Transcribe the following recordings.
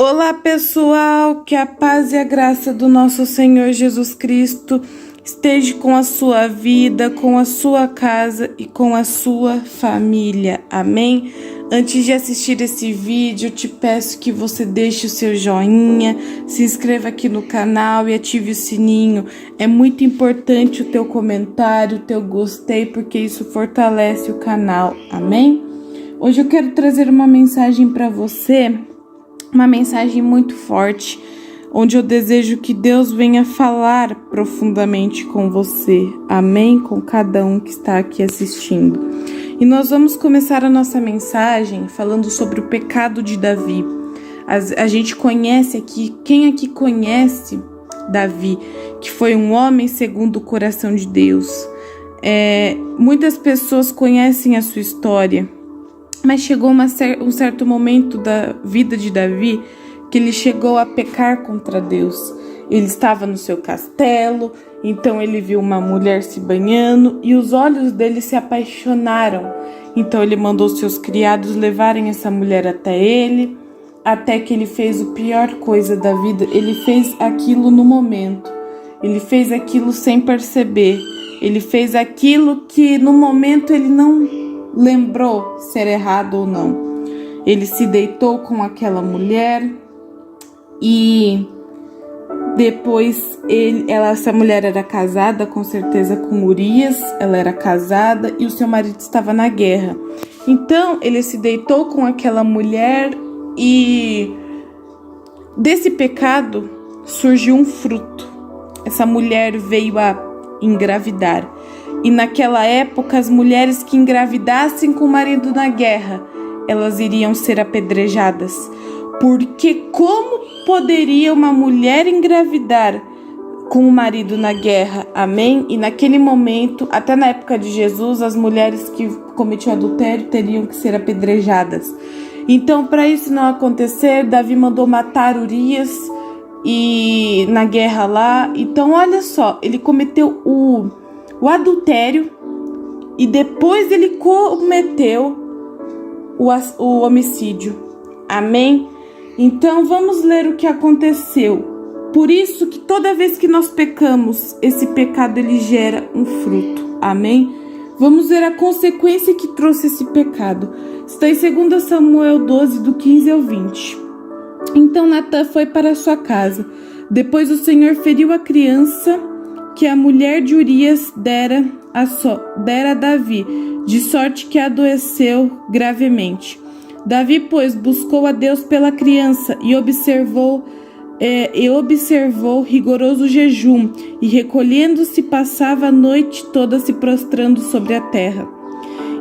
Olá, pessoal, que a paz e a graça do nosso Senhor Jesus Cristo esteja com a sua vida, com a sua casa e com a sua família. Amém? Antes de assistir esse vídeo, eu te peço que você deixe o seu joinha, se inscreva aqui no canal e ative o sininho. É muito importante o teu comentário, o teu gostei, porque isso fortalece o canal. Amém? Hoje eu quero trazer uma mensagem para você, uma mensagem muito forte, onde eu desejo que Deus venha falar profundamente com você, amém? Com cada um que está aqui assistindo. E nós vamos começar a nossa mensagem falando sobre o pecado de Davi. A gente conhece aqui, quem aqui conhece Davi, que foi um homem segundo o coração de Deus. Muitas pessoas conhecem a sua história, mas chegou um certo momento da vida de Davi que ele chegou a pecar contra Deus. Ele estava no seu castelo, então ele viu uma mulher se banhando e os olhos dele se apaixonaram. Então ele mandou seus criados levarem essa mulher até ele, até que ele fez a pior coisa da vida. Ele fez aquilo no momento, ele fez aquilo sem perceber, ele fez aquilo que no momento ele não lembrou ser errado ou não. Ele se deitou com aquela mulher e depois essa mulher era casada com certeza com Urias, ela era casada e o seu marido estava na guerra. Então ele se deitou com aquela mulher e desse pecado surgiu um fruto. Essa mulher veio a engravidar. E naquela época, as mulheres que engravidassem com o marido na guerra, elas iriam ser apedrejadas. Porque como poderia uma mulher engravidar com o marido na guerra? Amém? E naquele momento, até na época de Jesus, as mulheres que cometiam adultério teriam que ser apedrejadas. Então, para isso não acontecer, Davi mandou matar Urias e na guerra lá. Então, olha só, ele cometeu o adultério e depois ele cometeu o homicídio. Amém? Então vamos ler o que aconteceu. Por isso que toda vez que nós pecamos, esse pecado ele gera um fruto. Amém? Vamos ver a consequência que trouxe esse pecado. Está em 2 Samuel 12, do 15 ao 20. Então Natã foi para sua casa. Depois o Senhor feriu a criança que a mulher de Urias dera a Davi, de sorte que adoeceu gravemente. Davi, pois, buscou a Deus pela criança e observou rigoroso jejum, e recolhendo-se passava a noite toda se prostrando sobre a terra.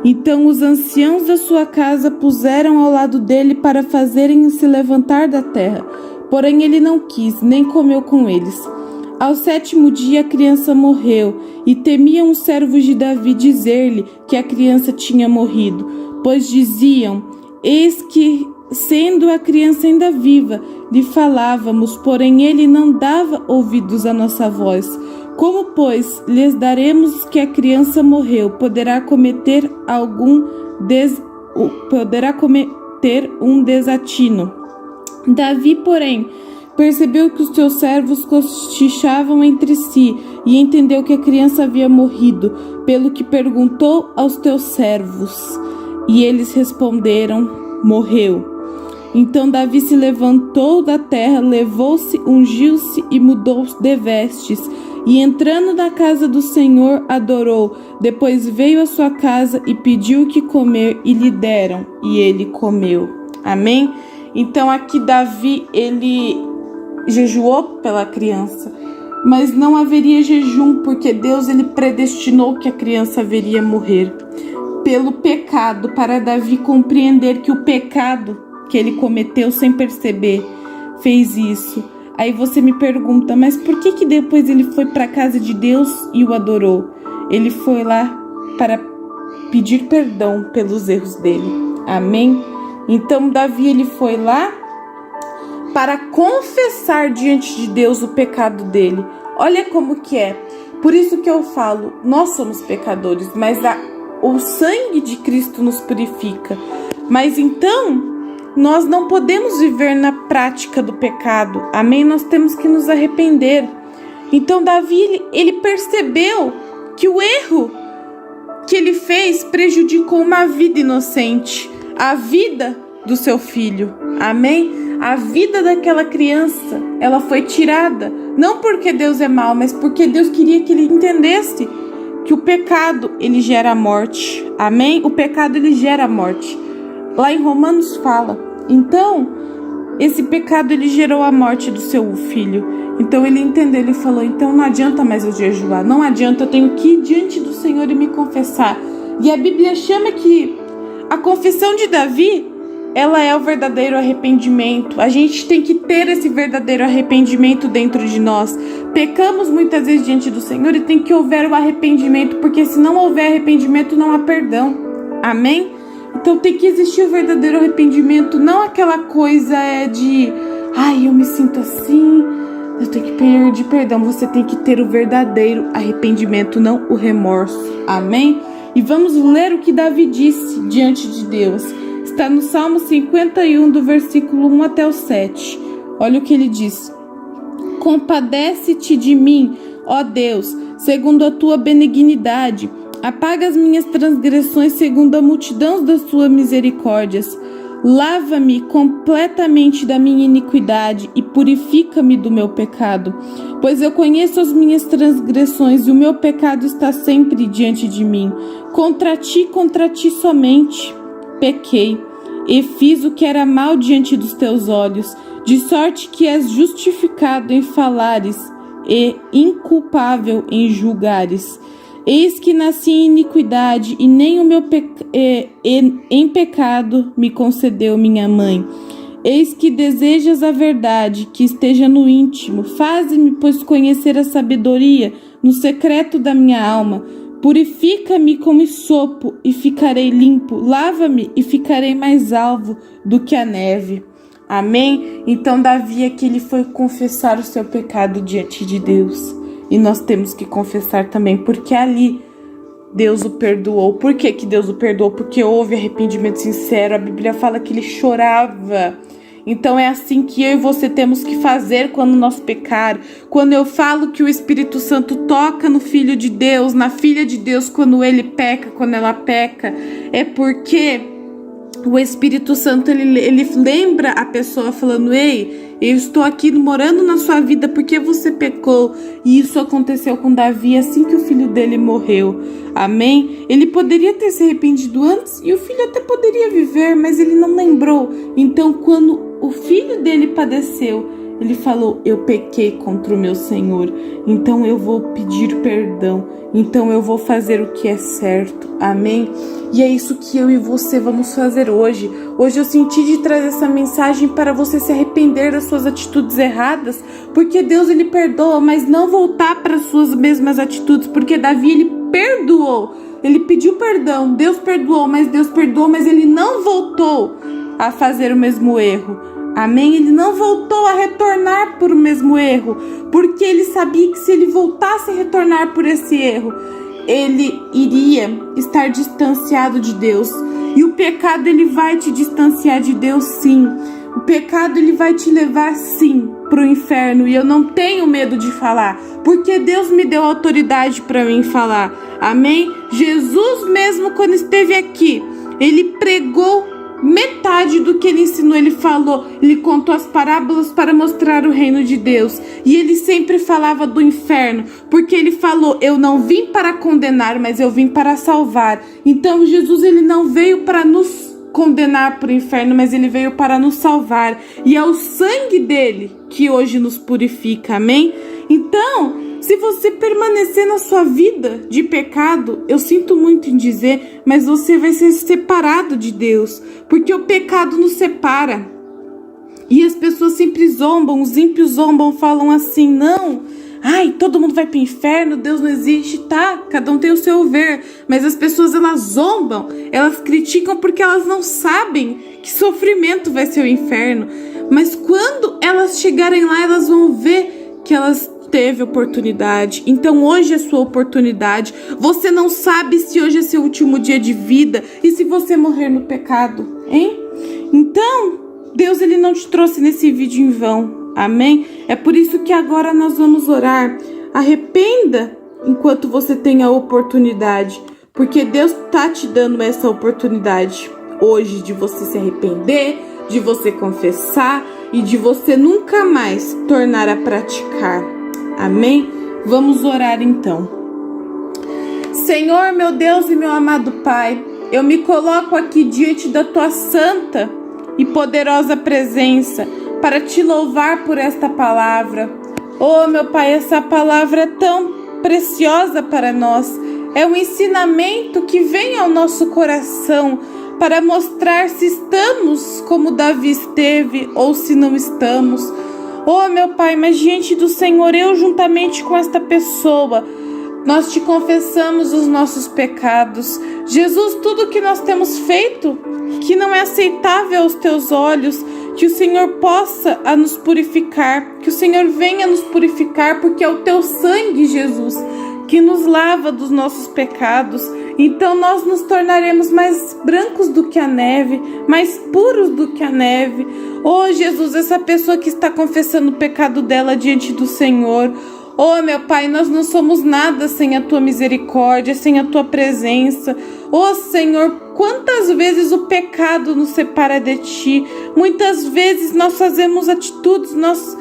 Então os anciãos da sua casa puseram ao lado dele para fazerem se levantar da terra, porém ele não quis, nem comeu com eles. Ao 7º dia a criança morreu, e temiam os servos de Davi dizer-lhe que a criança tinha morrido, pois diziam: eis que, sendo a criança ainda viva, lhe falávamos, porém ele não dava ouvidos à nossa voz. Como, pois, lhes daremos que a criança morreu? Poderá cometer um desatino. Davi, porém, percebeu que os seus servos cochichavam entre si e entendeu que a criança havia morrido, pelo que perguntou aos teus servos. E eles responderam: morreu. Então Davi se levantou da terra, levou-se, ungiu-se e mudou de vestes. E entrando na casa do Senhor, adorou. Depois veio à sua casa e pediu o que comer, e lhe deram, e ele comeu. Amém? Então aqui Davi, ele jejuou pela criança, mas não haveria jejum, porque Deus ele predestinou que a criança haveria morrer pelo pecado, para Davi compreender que o pecado que ele cometeu sem perceber fez isso. Aí você me pergunta, mas por que depois ele foi para a casa de Deus e o adorou? Ele foi lá para pedir perdão pelos erros dele. Amém? Então Davi ele foi lá para confessar diante de Deus o pecado dele. Olha como que é. Por isso que eu falo, nós somos pecadores, mas o sangue de Cristo nos purifica. Mas então, nós não podemos viver na prática do pecado, amém? Nós temos que nos arrepender. Então Davi, ele percebeu que o erro que ele fez prejudicou uma vida inocente, a vida do seu filho, amém? A vida daquela criança, ela foi tirada, não porque Deus é mau, mas porque Deus queria que ele entendesse que o pecado, ele gera morte, amém? O pecado, ele gera morte. Lá em Romanos fala, então, esse pecado, ele gerou a morte do seu filho. Então ele entendeu, ele falou, então não adianta mais eu jejuar, não adianta, eu tenho que ir diante do Senhor e me confessar. E a Bíblia chama que a confissão de Davi, ela é o verdadeiro arrependimento. A gente tem que ter esse verdadeiro arrependimento dentro de nós. Pecamos muitas vezes diante do Senhor e tem que haver o arrependimento, porque se não houver arrependimento, não há perdão. Amém? Então tem que existir o verdadeiro arrependimento, não aquela coisa de, eu me sinto assim, eu tenho que pedir perdão. Você tem que ter o verdadeiro arrependimento, não o remorso. Amém? E vamos ler o que Davi disse diante de Deus. Está no Salmo 51, do versículo 1 até o 7. Olha o que ele diz. Compadece-te de mim, ó Deus, segundo a tua benignidade. Apaga as minhas transgressões segundo a multidão das tuas misericórdias. Lava-me completamente da minha iniquidade e purifica-me do meu pecado. Pois eu conheço as minhas transgressões e o meu pecado está sempre diante de mim. Contra ti somente pequei e fiz o que era mal diante dos teus olhos, de sorte que és justificado em falares e inculpável em julgares. Eis que nasci em iniquidade, e nem o meu em pecado me concedeu minha mãe. Eis que desejas a verdade, que esteja no íntimo. Faze-me, pois, conhecer a sabedoria no secreto da minha alma. Purifica-me como esopo, e ficarei limpo. Lava-me, e ficarei mais alvo do que a neve. Amém? Então Davi aqui, ele foi confessar o seu pecado diante de Deus. E nós temos que confessar também, porque ali Deus o perdoou. Por que Deus o perdoou? Porque houve arrependimento sincero. A Bíblia fala que ele chorava. Então é assim que eu e você temos que fazer quando nós pecar. Quando eu falo que o Espírito Santo toca no Filho de Deus, na Filha de Deus, quando ele peca, quando ela peca, é porque o Espírito Santo, ele lembra a pessoa falando, ei, eu estou aqui morando na sua vida porque você pecou. E isso aconteceu com Davi assim que o filho dele morreu. Amém? Ele poderia ter se arrependido antes e o filho até poderia viver, mas ele não lembrou. Então, quando o filho dele padeceu, ele falou, eu pequei contra o meu Senhor, então eu vou pedir perdão, então eu vou fazer o que é certo, amém? E é isso que eu e você vamos fazer hoje. Hoje eu senti de trazer essa mensagem para você se arrepender das suas atitudes erradas, porque Deus, ele perdoa, mas não voltar para as suas mesmas atitudes, porque Davi, ele perdoou, ele pediu perdão, Deus perdoou, mas ele não voltou a fazer o mesmo erro. Amém? Ele não voltou a retornar por o mesmo erro, porque ele sabia que se ele voltasse a retornar por esse erro, ele iria estar distanciado de Deus. E o pecado, ele vai te distanciar de Deus, sim. O pecado, ele vai te levar, sim, para o inferno. E eu não tenho medo de falar, porque Deus me deu autoridade para mim falar. Amém? Jesus mesmo, quando esteve aqui, ele pregou metade do que ele ensinou. Ele falou, ele contou as parábolas para mostrar o reino de Deus, e ele sempre falava do inferno, porque ele falou, eu não vim para condenar, mas eu vim para salvar. Então Jesus, ele não veio para nos condenar para o inferno, mas ele veio para nos salvar, e é o sangue dele que hoje nos purifica, amém? Então, se você permanecer na sua vida de pecado, eu sinto muito em dizer, mas você vai ser separado de Deus, porque o pecado nos separa. E as pessoas sempre zombam, os ímpios zombam, falam assim, não, todo mundo vai para o inferno, Deus não existe, tá? Cada um tem o seu ver, mas as pessoas, elas zombam, elas criticam porque elas não sabem que sofrimento vai ser o inferno. Mas quando elas chegarem lá, elas vão ver que elas teve oportunidade. Então hoje é sua oportunidade. Você não sabe se hoje é seu último dia de vida e se você morrer no pecado, hein? Então, Deus, Ele não te trouxe nesse vídeo em vão, amém? É por isso que agora nós vamos orar. Arrependa enquanto você tem a oportunidade, porque Deus tá te dando essa oportunidade hoje de você se arrepender, de você confessar e de você nunca mais tornar a praticar, amém? Vamos orar então. Senhor, meu Deus e meu amado Pai, eu me coloco aqui diante da Tua santa e poderosa presença para Te louvar por esta palavra. Oh, meu Pai, essa palavra é tão preciosa para nós. É um ensinamento que vem ao nosso coração para mostrar se estamos como Davi esteve ou se não estamos. Oh, meu Pai, mas diante do Senhor, eu juntamente com esta pessoa, nós Te confessamos os nossos pecados. Jesus, tudo que nós temos feito que não é aceitável aos Teus olhos, que o Senhor possa a nos purificar, que o Senhor venha nos purificar, porque é o Teu sangue, Jesus, que nos lava dos nossos pecados. Então nós nos tornaremos mais brancos do que a neve, mais puros do que a neve. Oh, Jesus, essa pessoa que está confessando o pecado dela diante do Senhor, oh, meu Pai, nós não somos nada sem a Tua misericórdia, sem a Tua presença. Oh, Senhor, quantas vezes o pecado nos separa de Ti. Muitas vezes nós fazemos atitudes, nós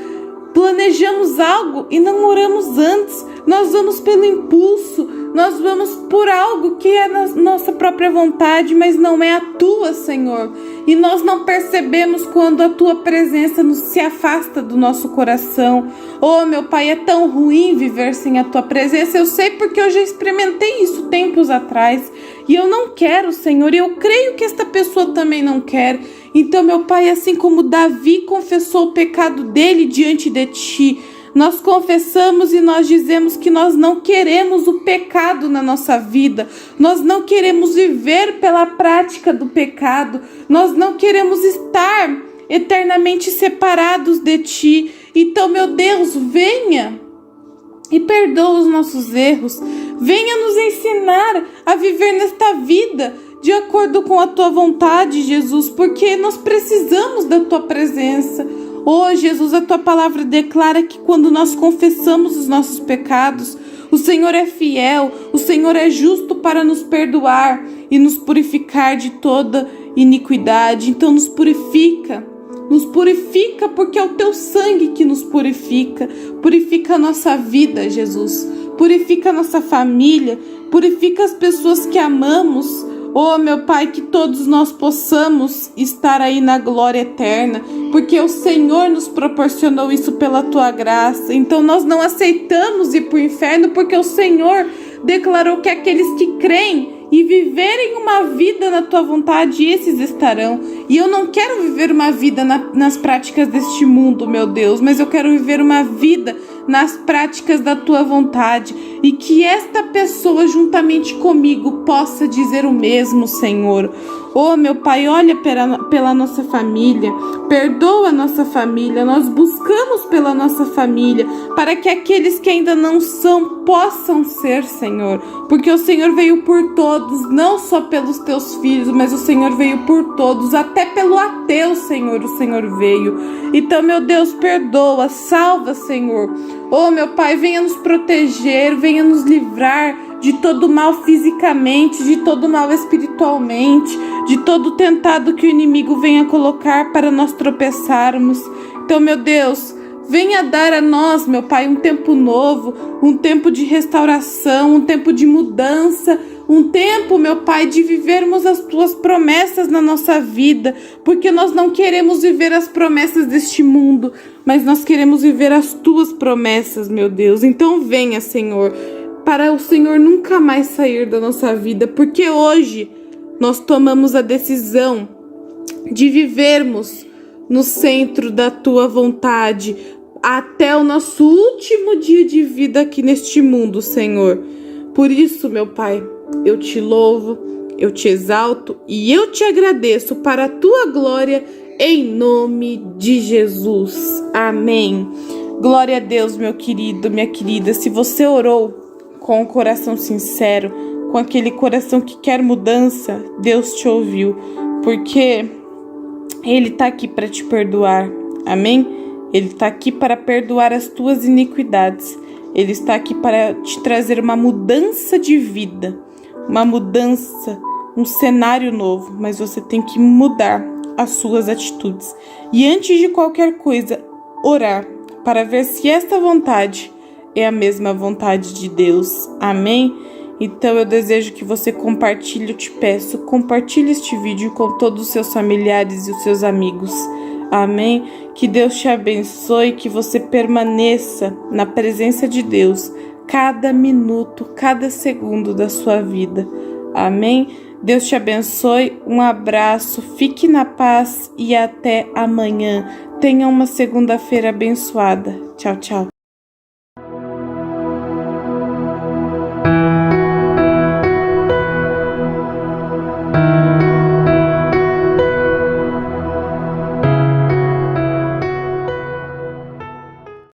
planejamos algo e não oramos antes. Nós vamos pelo impulso, nós vamos por algo que é na nossa própria vontade, mas não é a Tua, Senhor. E nós não percebemos quando a Tua presença se afasta do nosso coração. Oh, meu Pai, é tão ruim viver sem a Tua presença. Eu sei porque eu já experimentei isso tempos atrás. E eu não quero, Senhor, e eu creio que esta pessoa também não quer. Então, meu Pai, assim como Davi confessou o pecado dele diante de Ti, nós confessamos e nós dizemos que nós não queremos o pecado na nossa vida. Nós não queremos viver pela prática do pecado. Nós não queremos estar eternamente separados de Ti. Então, meu Deus, venha e perdoa os nossos erros. Venha nos ensinar a viver nesta vida de acordo com a Tua vontade, Jesus, porque nós precisamos da Tua presença. Oh, Jesus, a Tua palavra declara que quando nós confessamos os nossos pecados, o Senhor é fiel, o Senhor é justo para nos perdoar e nos purificar de toda iniquidade. Então nos purifica porque é o Teu sangue que nos purifica. Purifica a nossa vida, Jesus, purifica a nossa família, purifica as pessoas que amamos. Oh, meu Pai, que todos nós possamos estar aí na glória eterna, porque o Senhor nos proporcionou isso pela Tua graça. Então nós não aceitamos ir para o inferno, porque o Senhor declarou que aqueles que creem e viverem uma vida na Tua vontade, esses estarão. E eu não quero viver uma vida nas práticas deste mundo, meu Deus, mas eu quero viver uma vida nas práticas da Tua vontade, e que esta pessoa juntamente comigo possa dizer o mesmo, Senhor. Oh, meu Pai, olha pela nossa família, perdoa a nossa família, nós buscamos pela nossa família, para que aqueles que ainda não são, possam ser, Senhor, porque o Senhor veio por todos, não só pelos Teus filhos, mas o Senhor veio por todos, até pelo ateu, Senhor, o Senhor veio. Então, meu Deus, perdoa, salva, Senhor. Oh, meu Pai, venha nos proteger, venha nos livrar de todo mal fisicamente, de todo mal espiritualmente, de todo tentado que o inimigo venha colocar para nós tropeçarmos. Então, meu Deus, venha dar a nós, meu Pai, um tempo novo, um tempo de restauração, um tempo de mudança, um tempo, meu Pai, de vivermos as Tuas promessas na nossa vida, porque nós não queremos viver as promessas deste mundo, mas nós queremos viver as Tuas promessas, meu Deus. Então venha, Senhor, para o Senhor nunca mais sair da nossa vida, porque hoje nós tomamos a decisão de vivermos no centro da Tua vontade até o nosso último dia de vida aqui neste mundo, Senhor. Por isso, meu Pai, eu Te louvo, eu Te exalto e eu Te agradeço para a Tua glória, em nome de Jesus. Amém. Glória a Deus, meu querido, minha querida. Se você orou com um coração sincero, com aquele coração que quer mudança, Deus te ouviu, porque Ele está aqui para te perdoar, amém? Ele está aqui para perdoar as tuas iniquidades. Ele está aqui para te trazer uma mudança de vida, uma mudança, um cenário novo, mas você tem que mudar as suas atitudes. E antes de qualquer coisa, orar para ver se esta vontade é a mesma vontade de Deus, amém? Então eu desejo que você compartilhe, eu te peço, compartilhe este vídeo com todos os seus familiares e os seus amigos, amém? Que Deus te abençoe, que você permaneça na presença de Deus cada minuto, cada segundo da sua vida, amém? Deus te abençoe, um abraço, fique na paz e até amanhã. Tenha uma segunda-feira abençoada. Tchau, tchau.